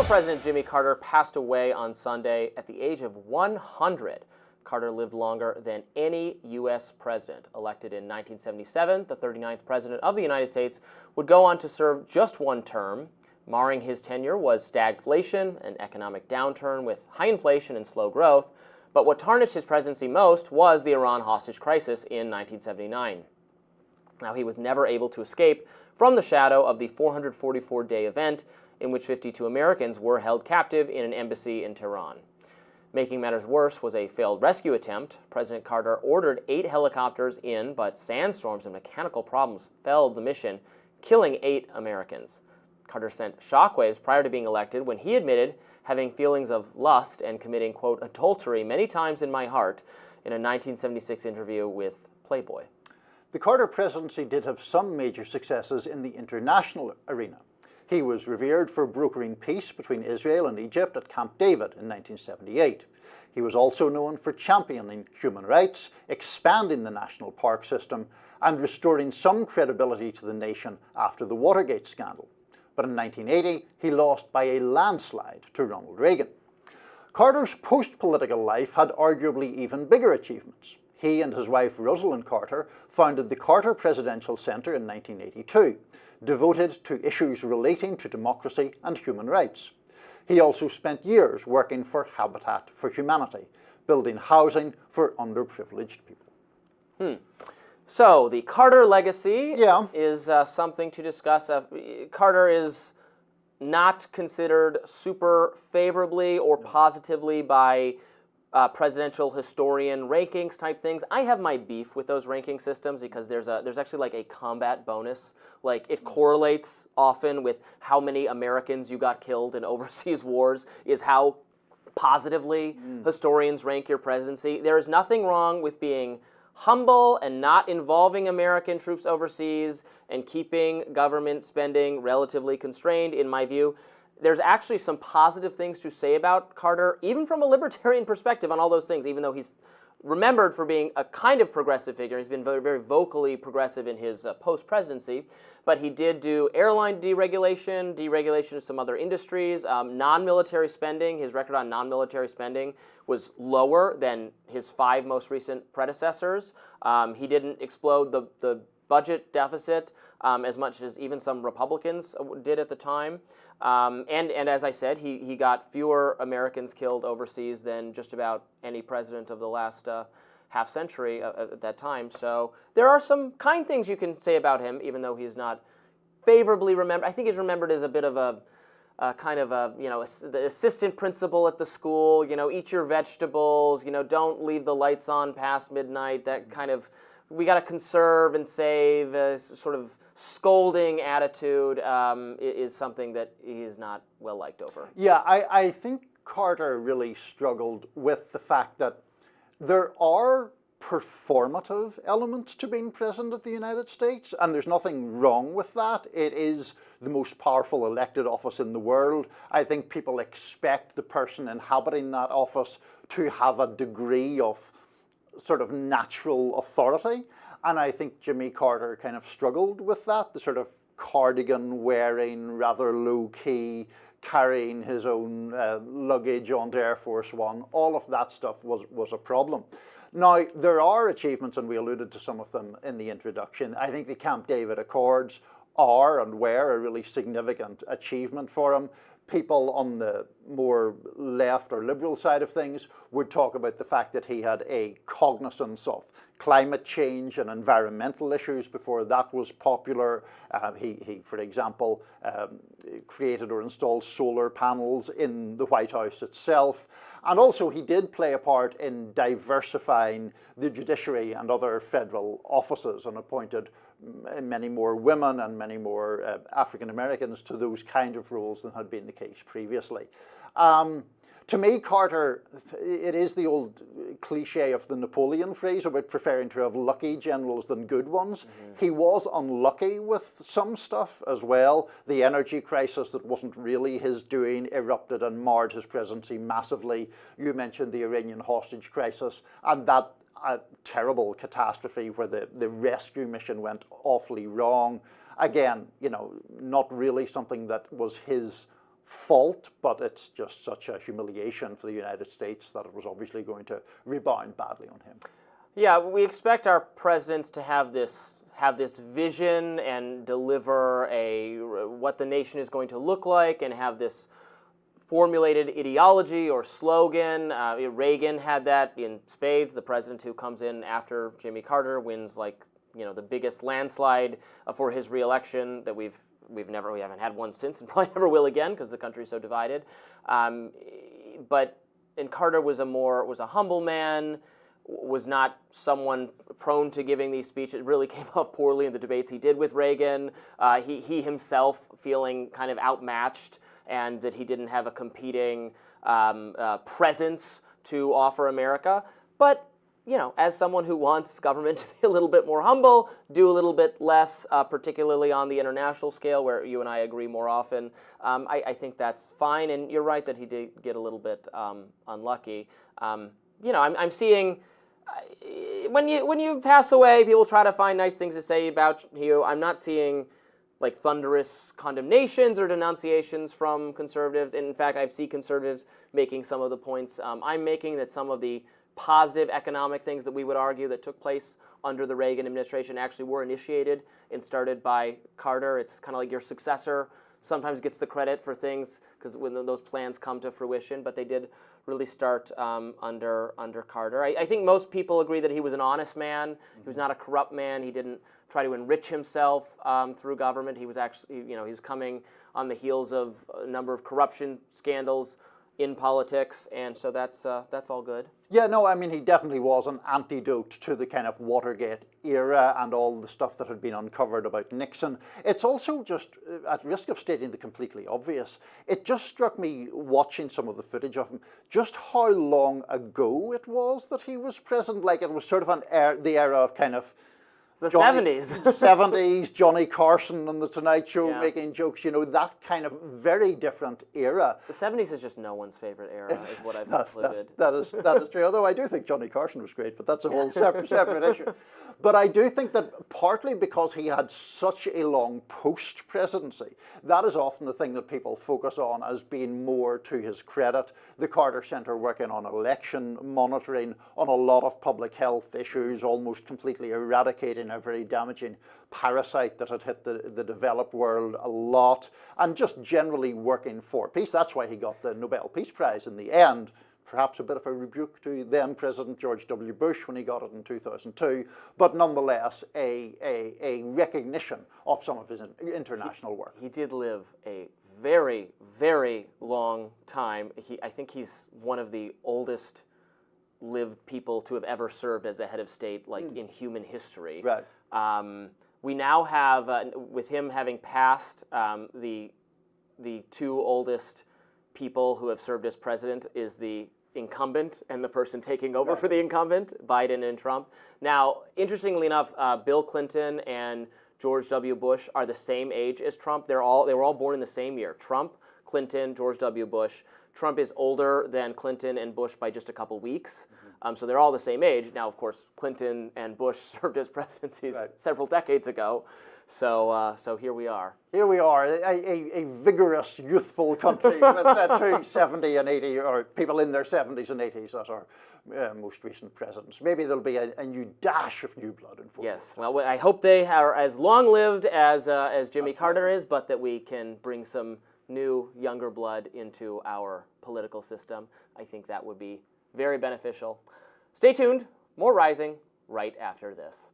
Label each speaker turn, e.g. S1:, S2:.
S1: Former President Jimmy Carter passed away on Sunday at the age of 100. Carter lived longer than any U.S. president. Elected in 1977, the 39th President of the United States would go on to serve just one term. Marring his tenure was stagflation, an economic downturn with high inflation and slow growth. But what tarnished his presidency most was the Iran hostage crisis in 1979. Now, he was never able to escape from the shadow of the 444-day event in which 52 Americans were held captive in an embassy in Tehran. Making matters worse was a failed rescue attempt. President Carter ordered 8 helicopters in, but sandstorms and mechanical problems failed the mission, killing 8 Americans. Carter sent shockwaves prior to being elected when he admitted having feelings of lust and committing, quote, adultery many times in my heart in a 1976 interview with Playboy.
S2: The Carter presidency did have some major successes in the international arena. He was revered for brokering peace between Israel and Egypt at Camp David in 1978. He was also known for championing human rights, expanding the national park system, and restoring some credibility to the nation after the Watergate scandal. But in 1980, he lost by a landslide to Ronald Reagan. Carter's post-political life had arguably even bigger achievements. He and his wife Rosalind Carter founded the Carter Presidential Center in 1982, devoted to issues relating to democracy and human rights. He also spent years working for Habitat for Humanity, building housing for underprivileged people.
S1: So, the Carter legacy is something to discuss. Carter is not considered super favorably or positively by presidential historian rankings type things. I have my beef with those ranking systems because there's actually like a combat bonus. Like it correlates often with how many Americans you got killed in overseas wars is how positively historians rank your presidency. There is nothing wrong with being humble and not involving American troops overseas and keeping government spending relatively constrained, in my view. There's actually some positive things to say about Carter, even from a libertarian perspective on all those things, even though he's remembered for being a kind of progressive figure. He's been very, very vocally progressive in his post-presidency, but he did do airline deregulation of some other industries, non-military spending. His record on non-military spending was lower than his 5 most recent predecessors. He didn't explode the budget deficit as much as even some Republicans did at the time. And as I said, he got fewer Americans killed overseas than just about any president of the last half century at that time. So there are some kind things you can say about him, even though he's not favorably remembered. I think he's remembered as a bit of a kind of the assistant principal at the school, eat your vegetables, don't leave the lights on past midnight, that kind of, we got to conserve and save, sort of scolding attitude is something that he is not well liked over.
S2: Yeah, I think Carter really struggled with the fact that there are performative elements to being president of the United States, and there's nothing wrong with that. It is the most powerful elected office in the world. I think people expect the person inhabiting that office to have a degree of sort of natural authority, and I think Jimmy Carter kind of struggled with that, the sort of cardigan wearing, rather low-key, carrying his own luggage onto Air Force One. All of that stuff was a problem. Now, there are achievements, and we alluded to some of them in the introduction. I think the Camp David Accords are and were a really significant achievement for him. People on the more left or liberal side of things would talk about the fact that he had a cognizance of climate change and environmental issues before that was popular. He, for example, created or installed solar panels in the White House itself. And also he did play a part in diversifying the judiciary and other federal offices and appointed many more women and many more African Americans to those kind of roles than had been the case previously. To me, Carter, it is the old cliche of the Napoleon phrase about preferring to have lucky generals than good ones. He was unlucky with some stuff as well. The energy crisis that wasn't really his doing erupted and marred his presidency massively. You mentioned the Iranian hostage crisis, and that terrible catastrophe where the rescue mission went awfully wrong. Again, not really something that was his fault, but it's just such a humiliation for the United States that it was obviously going to rebound badly on him.
S1: Yeah, we expect our presidents to have this vision and deliver what the nation is going to look like, and have this formulated ideology or slogan. Reagan had that in spades. The president who comes in after Jimmy Carter wins the biggest landslide for his reelection that we haven't had one since, and probably never will again because the country's so divided. And Carter was a humble man, was not someone prone to giving these speeches. It really came off poorly in the debates he did with Reagan. He himself feeling kind of outmatched, and that he didn't have a competing presence to offer America. But as someone who wants government to be a little bit more humble, do a little bit less, particularly on the international scale, where you and I agree more often, I think that's fine. And you're right that he did get a little bit unlucky. I'm seeing, when you pass away, people try to find nice things to say about you. I'm not seeing thunderous condemnations or denunciations from conservatives. And in fact, I see conservatives making some of the points I'm making, that some of the positive economic things that we would argue that took place under the Reagan administration actually were initiated and started by Carter. It's kind of like your successor sometimes gets the credit for things because when those plans come to fruition, but they did really start under Carter. I think most people agree that he was an honest man. He was not a corrupt man. He didn't try to enrich himself through government. He was actually, he was coming on the heels of a number of corruption scandals in politics, and so that's all good.
S2: Yeah, no, I mean, he definitely was an antidote to the kind of Watergate era and all the stuff that had been uncovered about Nixon. It's also just, at risk of stating the completely obvious, it just struck me watching some of the footage of him, just how long ago it was that he was president. Like, it was sort of the era of kind of
S1: the 70s.
S2: 70s, Johnny Carson on The Tonight Show making jokes, that kind of very different era.
S1: The 70s is just no one's favorite era, is what I've concluded.
S2: That is true, although I do think Johnny Carson was great, but that's a whole separate issue. But I do think that partly because he had such a long post-presidency, that is often the thing that people focus on as being more to his credit. The Carter Center working on election monitoring, on a lot of public health issues, almost completely eradicating a very damaging parasite that had hit the developed world a lot, and just generally working for peace. That's why he got the Nobel Peace Prize in the end. Perhaps a bit of a rebuke to then President George W. Bush when he got it in 2002, but nonetheless a recognition of some of his international work.
S1: He did live a very, very long time. I think he's one of the oldest lived people to have ever served as a head of state, in human history.
S2: Right.
S1: We now have, with him having passed, the two oldest people who have served as president is the incumbent and the person taking over for the incumbent, Biden and Trump. Now, interestingly enough, Bill Clinton and George W. Bush are the same age as Trump. They were all born in the same year. Trump, Clinton, George W. Bush. Trump is older than Clinton and Bush by just a couple weeks. So they're all the same age. Now, of course, Clinton and Bush served as presidencies several decades ago. So here we are.
S2: Here we are, a vigorous, youthful country with two 70 and 80, or people in their 70s and 80s that are most recent presidents. Maybe there'll be a new dash of new blood in forward.
S1: Yes, well, I hope they are as long-lived as Jimmy Carter is, but that we can bring some new, younger blood into our political system. I think that would be very beneficial. Stay tuned, more Rising right after this.